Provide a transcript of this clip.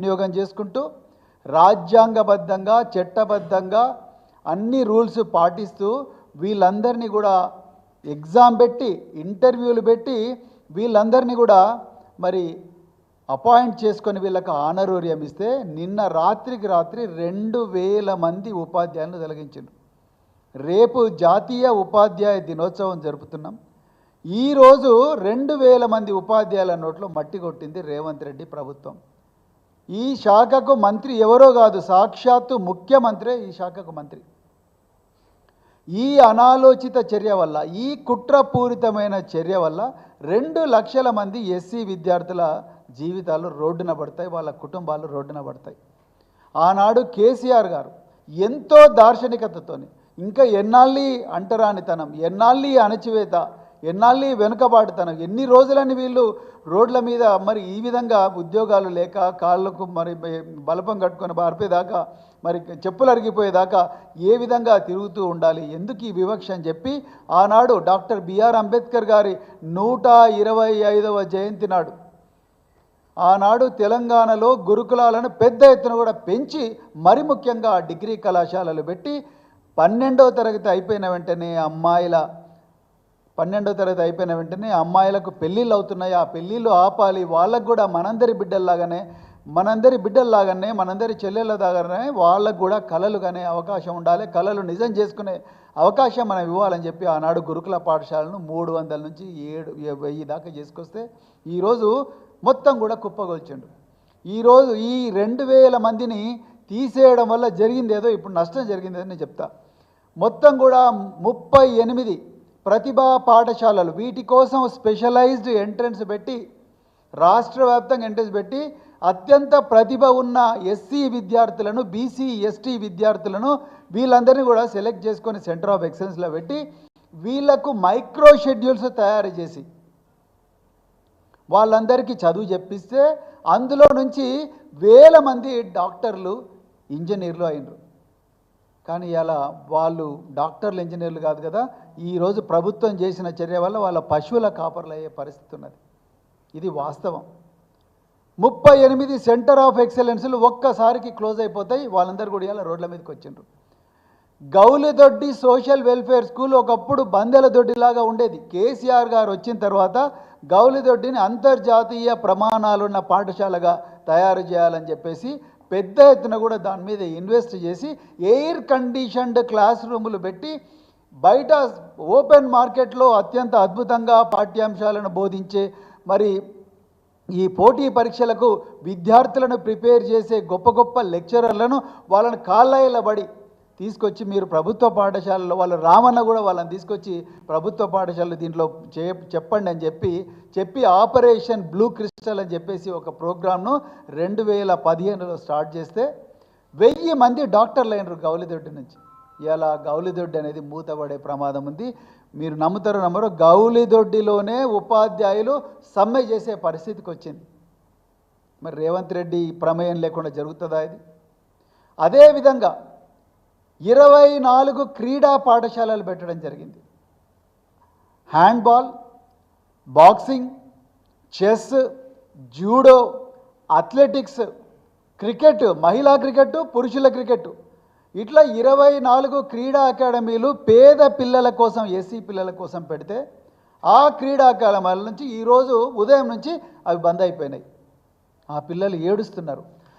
వినియోగం చేసుకుంటూ రాజ్యాంగబద్ధంగా చట్టబద్ధంగా అన్ని రూల్స్ పాటిస్తూ వీళ్ళందరినీ కూడా ఎగ్జామ్ పెట్టి ఇంటర్వ్యూలు పెట్టి వీళ్ళందరినీ కూడా మరి అపాయింట్ చేసుకొని వీళ్ళకి ఆనరోరియం ఇస్తే నిన్న రాత్రికి రాత్రి 2000 మంది ఉపాధ్యాయులను తొలగించారు. రేపు జాతీయ ఉపాధ్యాయ దినోత్సవం జరుపుతున్నాం. ఈరోజు 2000 మంది ఉపాధ్యాయుల నోట్లో మట్టి కొట్టింది రేవంత్ రెడ్డి ప్రభుత్వం. ఈ శాఖకు మంత్రి ఎవరో కాదు, సాక్షాత్తు ముఖ్యమంత్రే ఈ శాఖకు మంత్రి. ఈ అనాలోచిత చర్య వల్ల, ఈ కుట్రపూరితమైన చర్య వల్ల 2 లక్షల మంది ఎస్సీ విద్యార్థుల జీవితాలు రోడ్డున పడతాయి, వాళ్ళ కుటుంబాలు రోడ్డున పడతాయి. ఆనాడు కేసీఆర్ గారు ఎంతో దార్శనికతతోని ఇంకా ఎన్నాళ్ళీ అంటరానితనం, ఎన్నాళ్ళీ అణచివేత, ఎన్నాళ్ళీ వెనుకబాటుతనం, ఎన్ని రోజులని వీళ్ళు రోడ్ల మీద మరి ఈ విధంగా ఉద్యోగాలు లేక కాళ్ళకు మరి బలపం కట్టుకొని బారిపోయేదాకా, మరి చెప్పులు అరిగిపోయేదాకా ఏ విధంగా తిరుగుతూ ఉండాలి, ఎందుకు ఈ వివక్ష అని చెప్పి ఆనాడు డాక్టర్ బిఆర్ అంబేద్కర్ గారి 125వ జయంతి నాడు ఆనాడు తెలంగాణలో గురుకులాలను పెద్ద ఎత్తున కూడా పెంచి మరి ముఖ్యంగా డిగ్రీ కళాశాలలు పెట్టి 12వ తరగతి అయిపోయిన వెంటనే అమ్మాయిలకు పెళ్ళిళ్ళు అవుతున్నాయి. ఆ పెళ్ళిళ్ళు ఆపాలి, వాళ్ళకు కూడా మనందరి బిడ్డల్లాగానే మనందరి చెల్లెళ్ళలాగానే వాళ్ళకు కూడా కళలు కానీ అవకాశం ఉండాలి, కళలు నిజం చేసుకునే అవకాశం మనం ఇవ్వాలని చెప్పి ఆనాడు గురుకుల పాఠశాలను 300 నుంచి 1000 దాకా చేసుకొస్తే ఈరోజు మొత్తం కూడా కుప్పగొల్చిండు. ఈరోజు ఈ 2000 మందిని తీసేయడం వల్ల జరిగింది ఏదో ఇప్పుడు నష్టం జరిగింది అని నేను చెప్తా. మొత్తం కూడా 38 ప్రతిభా పాఠశాలలు, వీటి కోసం స్పెషలైజ్డ్ ఎంట్రన్స్ పెట్టి రాష్ట్ర వ్యాప్తంగా ఎంట్రన్స్ పెట్టి అత్యంత ప్రతిభ ఉన్న ఎస్సీ విద్యార్థులను, బీసీ ఎస్టీ విద్యార్థులను వీళ్ళందరినీ కూడా సెలెక్ట్ చేసుకొని సెంటర్ ఆఫ్ ఎక్సలెన్స్లో పెట్టి వీళ్లకు మైక్రో షెడ్యూల్స్ తయారు చేసి వాళ్ళందరికీ చదువు చెప్పిస్తే అందులో నుంచి 1000 మంది డాక్టర్లు, ఇంజనీర్లు అయినరు. కానీ ఇలా వాళ్ళు డాక్టర్లు, ఇంజనీర్లు కాదు కదా, ఈరోజు ప్రభుత్వం చేసిన చర్య వల్ల వాళ్ళ పశువుల కాపర్లు అయ్యే పరిస్థితి ఉన్నది. ఇది వాస్తవం. 38 సెంటర్ ఆఫ్ ఎక్సలెన్స్లు ఒక్కసారికి క్లోజ్ అయిపోతాయి. వాళ్ళందరూ కూడా ఇలా రోడ్ల మీదకి వచ్చిండ్రు. గౌలిదొడ్డి సోషల్ వెల్ఫేర్ స్కూల్ ఒకప్పుడు బందెల దొడ్డిలాగా ఉండేది. కేసీఆర్ గారు వచ్చిన తర్వాత గౌలిదొడ్డిని అంతర్జాతీయ ప్రమాణాలున్న పాఠశాలగా తయారు చేయాలని చెప్పేసి పెద్ద ఎత్తున కూడా దాని మీద ఇన్వెస్ట్ చేసి ఎయిర్ కండిషన్డ్ క్లాస్ రూములు పెట్టి బయట ఓపెన్ మార్కెట్లో అత్యంత అద్భుతంగా పాఠ్యాంశాలను బోధించే మరి ఈ పోటీ పరీక్షలకు విద్యార్థులను ప్రిపేర్ చేసే గొప్ప గొప్ప లెక్చరర్లను వాళ్ళని కాళ్ళబడి తీసుకొచ్చి మీరు ప్రభుత్వ పాఠశాలలో, వాళ్ళ రామన్న కూడా వాళ్ళని తీసుకొచ్చి ప్రభుత్వ పాఠశాలలో దీంట్లో చెప్పండి అని చెప్పి ఆపరేషన్ బ్లూ క్రిస్టల్ అని చెప్పేసి ఒక ప్రోగ్రామ్ను 2015లో స్టార్ట్ చేస్తే 1000 మంది డాక్టర్లు అయినారు గౌలిదొడ్డి నుంచి. ఇలా గౌలిదొడ్డి అనేది మూతపడే ప్రమాదం ఉంది. మీరు నమ్ముతారో నమ్మరో, గౌలిదొడ్డిలోనే ఉపాధ్యాయులు సమ్మె చేసే పరిస్థితికి వచ్చింది. మరి రేవంత్ రెడ్డి ప్రమేయం లేకుండా జరుగుతుందా ఇది? అదేవిధంగా 24 క్రీడా పాఠశాలలు పెట్టడం జరిగింది. Handball, boxing, chess, judo, athletics, cricket, మహిళా క్రికెట్, పురుషుల క్రికెట్, ఇట్లా 24 క్రీడా అకాడమీలు పేద పిల్లల కోసం, ఎస్సీ పిల్లల కోసం పెడితే ఆ క్రీడా అకాడమీల నుంచి ఈరోజు ఉదయం నుంచి అవి బంద్ అయిపోయినాయి. ఆ పిల్లలు ఏడుస్తున్నారు.